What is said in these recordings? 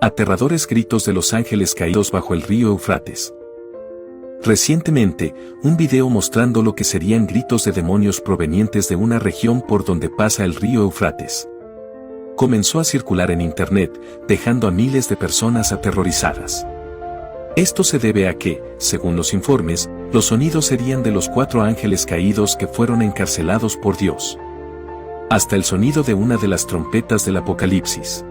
Aterradores gritos de los ángeles caídos bajo el río Éufrates. Recientemente, un video mostrando lo que serían gritos de demonios provenientes de una región por donde pasa el río Éufrates comenzó a circular en internet, dejando a miles de personas aterrorizadas. Esto se debe a que, según los informes, los sonidos serían de los 4 ángeles caídos que fueron encarcelados por Dios. Hasta el sonido de una de las trompetas del Apocalipsis.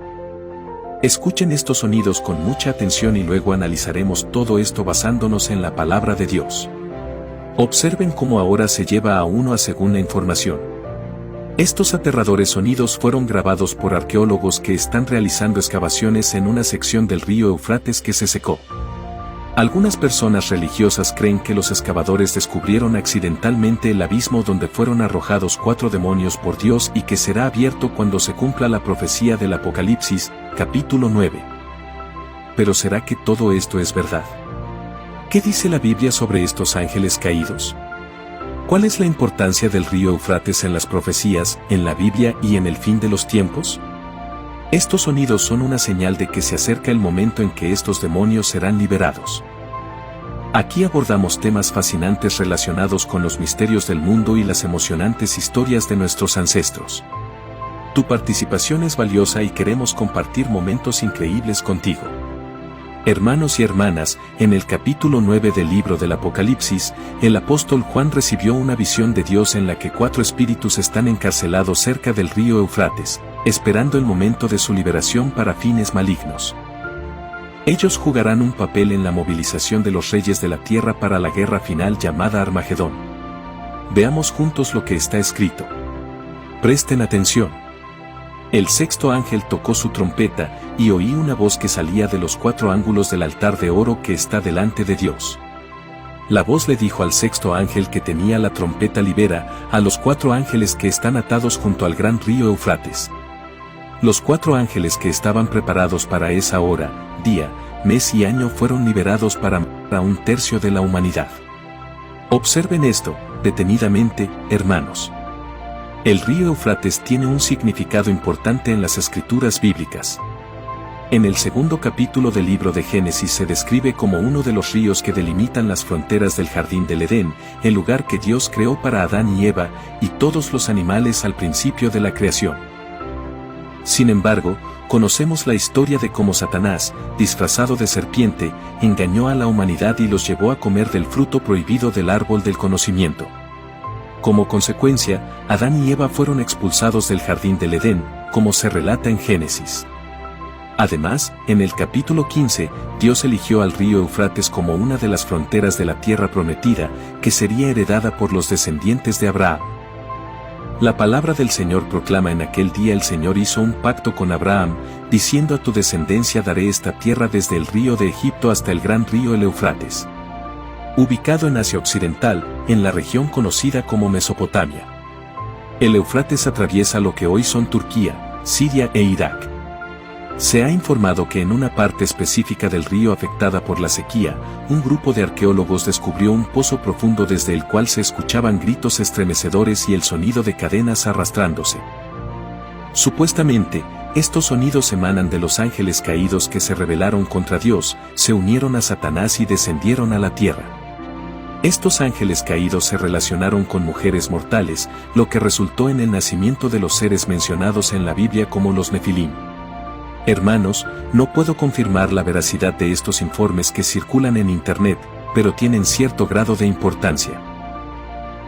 Escuchen estos sonidos con mucha atención y luego analizaremos todo esto basándonos en la palabra de Dios. Observen cómo ahora se lleva a uno a según la información. Estos aterradores sonidos fueron grabados por arqueólogos que están realizando excavaciones en una sección del río Éufrates que se secó. Algunas personas religiosas creen que los excavadores descubrieron accidentalmente el abismo donde fueron arrojados 4 demonios por Dios y que será abierto cuando se cumpla la profecía del Apocalipsis, capítulo 9. Pero ¿será que todo esto es verdad? ¿Qué dice la Biblia sobre estos ángeles caídos? ¿Cuál es la importancia del río Éufrates en las profecías, en la Biblia y en el fin de los tiempos? Estos sonidos son una señal de que se acerca el momento en que estos demonios serán liberados. Aquí abordamos temas fascinantes relacionados con los misterios del mundo y las emocionantes historias de nuestros ancestros. Tu participación es valiosa y queremos compartir momentos increíbles contigo. Hermanos y hermanas, en el capítulo 9 del libro del Apocalipsis, el apóstol Juan recibió una visión de Dios en la que 4 espíritus están encarcelados cerca del río Éufrates, esperando el momento de su liberación para fines malignos. Ellos jugarán un papel en la movilización de los reyes de la tierra para la guerra final llamada Armagedón. Veamos juntos lo que está escrito. Presten atención. El 6º ángel tocó su trompeta, y oí una voz que salía de los 4 ángulos del altar de oro que está delante de Dios. La voz le dijo al 6º ángel que tenía la trompeta: libera a los 4 ángeles que están atados junto al gran río Éufrates. Los 4 ángeles que estaban preparados para esa hora, día, mes y año fueron liberados para matar a 1/3 de la humanidad. Observen esto, detenidamente, hermanos. El río Éufrates tiene un significado importante en las escrituras bíblicas. En el 2º capítulo del libro de Génesis se describe como uno de los ríos que delimitan las fronteras del jardín del Edén, el lugar que Dios creó para Adán y Eva y todos los animales al principio de la creación. Sin embargo, conocemos la historia de cómo Satanás, disfrazado de serpiente, engañó a la humanidad y los llevó a comer del fruto prohibido del árbol del conocimiento. Como consecuencia, Adán y Eva fueron expulsados del jardín del Edén, como se relata en Génesis. Además, en el capítulo 15, Dios eligió al río Éufrates como una de las fronteras de la tierra prometida, que sería heredada por los descendientes de Abraham. La palabra del Señor proclama: en aquel día el Señor hizo un pacto con Abraham, diciendo: a tu descendencia daré esta tierra desde el río de Egipto hasta el gran río el Éufrates. Ubicado en Asia Occidental, en la región conocida como Mesopotamia. El Éufrates atraviesa lo que hoy son Turquía, Siria e Irak. Se ha informado que en una parte específica del río afectada por la sequía, un grupo de arqueólogos descubrió un pozo profundo desde el cual se escuchaban gritos estremecedores y el sonido de cadenas arrastrándose. Supuestamente, estos sonidos emanan de los ángeles caídos que se rebelaron contra Dios, se unieron a Satanás y descendieron a la tierra. Estos ángeles caídos se relacionaron con mujeres mortales, lo que resultó en el nacimiento de los seres mencionados en la Biblia como los Nefilim. Hermanos, no puedo confirmar la veracidad de estos informes que circulan en internet, pero tienen cierto grado de importancia.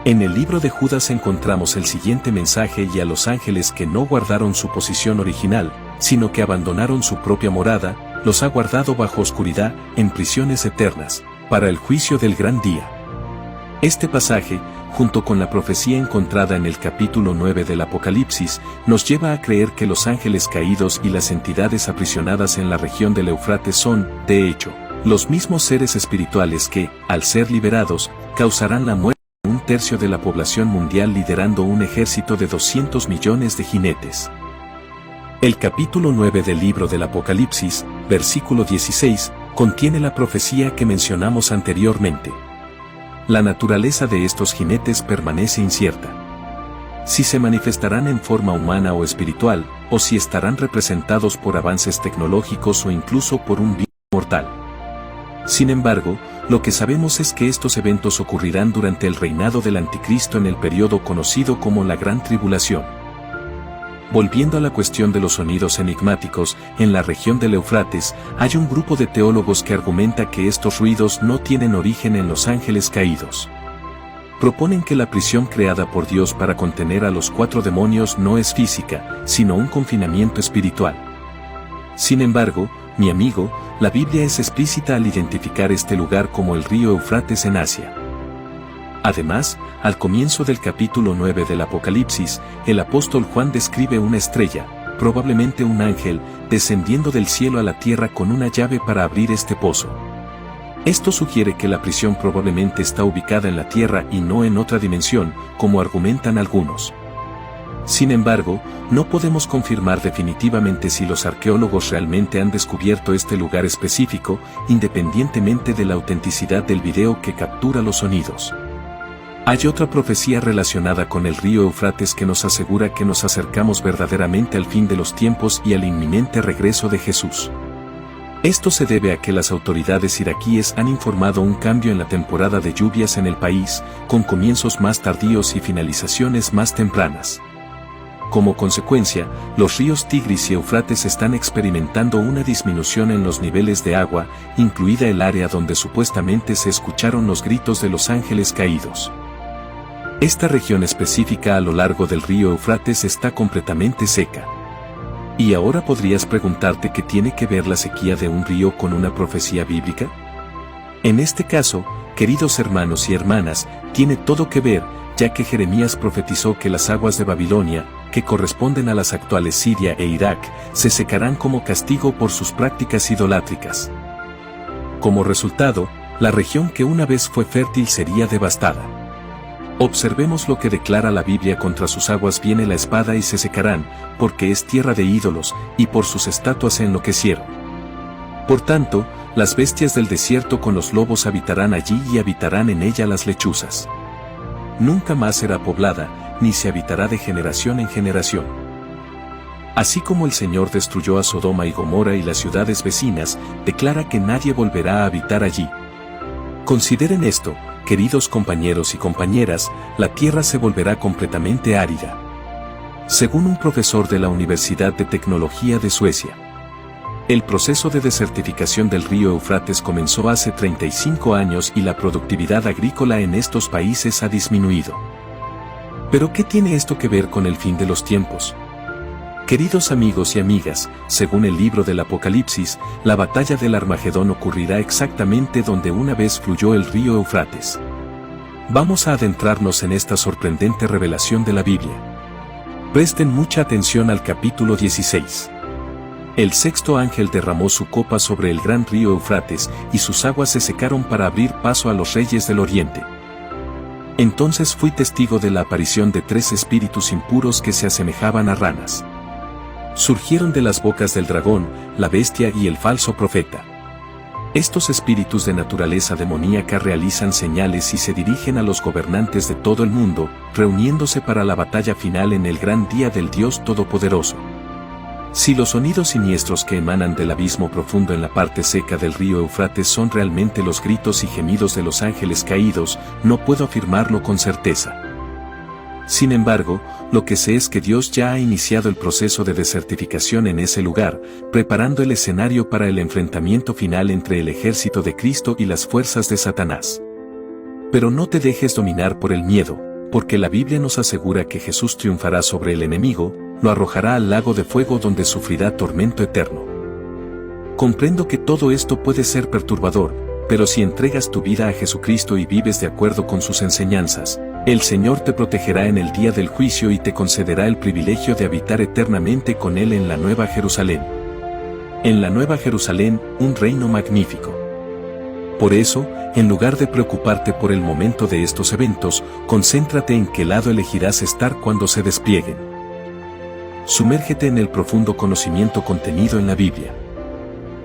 En el libro de Judas encontramos el siguiente mensaje: y a los ángeles que no guardaron su posición original, sino que abandonaron su propia morada, los ha guardado bajo oscuridad, en prisiones eternas, para el juicio del gran día. Este pasaje, junto con la profecía encontrada en el capítulo 9 del Apocalipsis, nos lleva a creer que los ángeles caídos y las entidades aprisionadas en la región del Éufrates son, de hecho, los mismos seres espirituales que, al ser liberados, causarán la muerte de 1/3 de la población mundial, liderando un ejército de 200 millones de jinetes. El capítulo 9 del libro del Apocalipsis, versículo 16, contiene la profecía que mencionamos anteriormente. La naturaleza de estos jinetes permanece incierta. Si se manifestarán en forma humana o espiritual, o si estarán representados por avances tecnológicos o incluso por un virus mortal. Sin embargo, lo que sabemos es que estos eventos ocurrirán durante el reinado del Anticristo en el periodo conocido como la Gran Tribulación. Volviendo a la cuestión de los sonidos enigmáticos, en la región del Éufrates, hay un grupo de teólogos que argumenta que estos ruidos no tienen origen en los ángeles caídos. Proponen que la prisión creada por Dios para contener a los 4 demonios no es física, sino un confinamiento espiritual. Sin embargo, mi amigo, la Biblia es explícita al identificar este lugar como el río Éufrates en Asia. Además, al comienzo del capítulo 9 del Apocalipsis, el apóstol Juan describe una estrella, probablemente un ángel, descendiendo del cielo a la tierra con una llave para abrir este pozo. Esto sugiere que la prisión probablemente está ubicada en la tierra y no en otra dimensión, como argumentan algunos. Sin embargo, no podemos confirmar definitivamente si los arqueólogos realmente han descubierto este lugar específico, independientemente de la autenticidad del video que captura los sonidos. Hay otra profecía relacionada con el río Éufrates que nos asegura que nos acercamos verdaderamente al fin de los tiempos y al inminente regreso de Jesús. Esto se debe a que las autoridades iraquíes han informado un cambio en la temporada de lluvias en el país, con comienzos más tardíos y finalizaciones más tempranas. Como consecuencia, los ríos Tigris y Éufrates están experimentando una disminución en los niveles de agua, incluida el área donde supuestamente se escucharon los gritos de los ángeles caídos. Esta región específica a lo largo del río Éufrates está completamente seca. ¿Y ahora podrías preguntarte qué tiene que ver la sequía de un río con una profecía bíblica? En este caso, queridos hermanos y hermanas, tiene todo que ver, ya que Jeremías profetizó que las aguas de Babilonia, que corresponden a las actuales Siria e Irak, se secarán como castigo por sus prácticas idolátricas. Como resultado, la región que una vez fue fértil sería devastada. Observemos lo que declara la Biblia: contra sus aguas viene la espada y se secarán, porque es tierra de ídolos, y por sus estatuas se enloquecieron. Por tanto, las bestias del desierto con los lobos habitarán allí y habitarán en ella las lechuzas. Nunca más será poblada, ni se habitará de generación en generación. Así como el Señor destruyó a Sodoma y Gomorra y las ciudades vecinas, declara que nadie volverá a habitar allí. Consideren esto, queridos compañeros y compañeras, la tierra se volverá completamente árida. Según un profesor de la Universidad de Tecnología de Suecia, el proceso de desertificación del río Éufrates comenzó hace 35 años y la productividad agrícola en estos países ha disminuido. ¿Pero qué tiene esto que ver con el fin de los tiempos? Queridos amigos y amigas, según el libro del Apocalipsis, la batalla del Armagedón ocurrirá exactamente donde una vez fluyó el río Éufrates. Vamos a adentrarnos en esta sorprendente revelación de la Biblia. Presten mucha atención al capítulo 16. El sexto ángel derramó su copa sobre el gran río Éufrates, y sus aguas se secaron para abrir paso a los reyes del oriente. Entonces fui testigo de la aparición de 3 espíritus impuros que se asemejaban a ranas. Surgieron de las bocas del dragón, la bestia y el falso profeta. Estos espíritus de naturaleza demoníaca realizan señales y se dirigen a los gobernantes de todo el mundo, reuniéndose para la batalla final en el gran día del Dios Todopoderoso. Si los sonidos siniestros que emanan del abismo profundo en la parte seca del río Éufrates son realmente los gritos y gemidos de los ángeles caídos, no puedo afirmarlo con certeza. Sin embargo, lo que sé es que Dios ya ha iniciado el proceso de desertificación en ese lugar, preparando el escenario para el enfrentamiento final entre el ejército de Cristo y las fuerzas de Satanás. Pero no te dejes dominar por el miedo, porque la Biblia nos asegura que Jesús triunfará sobre el enemigo, lo arrojará al lago de fuego donde sufrirá tormento eterno. Comprendo que todo esto puede ser perturbador, pero si entregas tu vida a Jesucristo y vives de acuerdo con sus enseñanzas, el Señor te protegerá en el día del juicio y te concederá el privilegio de habitar eternamente con Él en la Nueva Jerusalén. En la Nueva Jerusalén, un reino magnífico. Por eso, en lugar de preocuparte por el momento de estos eventos, concéntrate en qué lado elegirás estar cuando se desplieguen. Sumérgete en el profundo conocimiento contenido en la Biblia.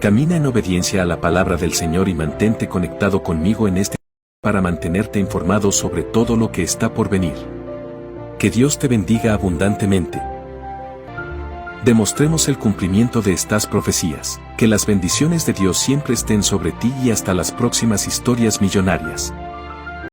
Camina en obediencia a la palabra del Señor y mantente conectado conmigo en este para mantenerte informado sobre todo lo que está por venir. Que Dios te bendiga abundantemente. Demostremos el cumplimiento de estas profecías. Que las bendiciones de Dios siempre estén sobre ti y hasta las próximas historias millonarias.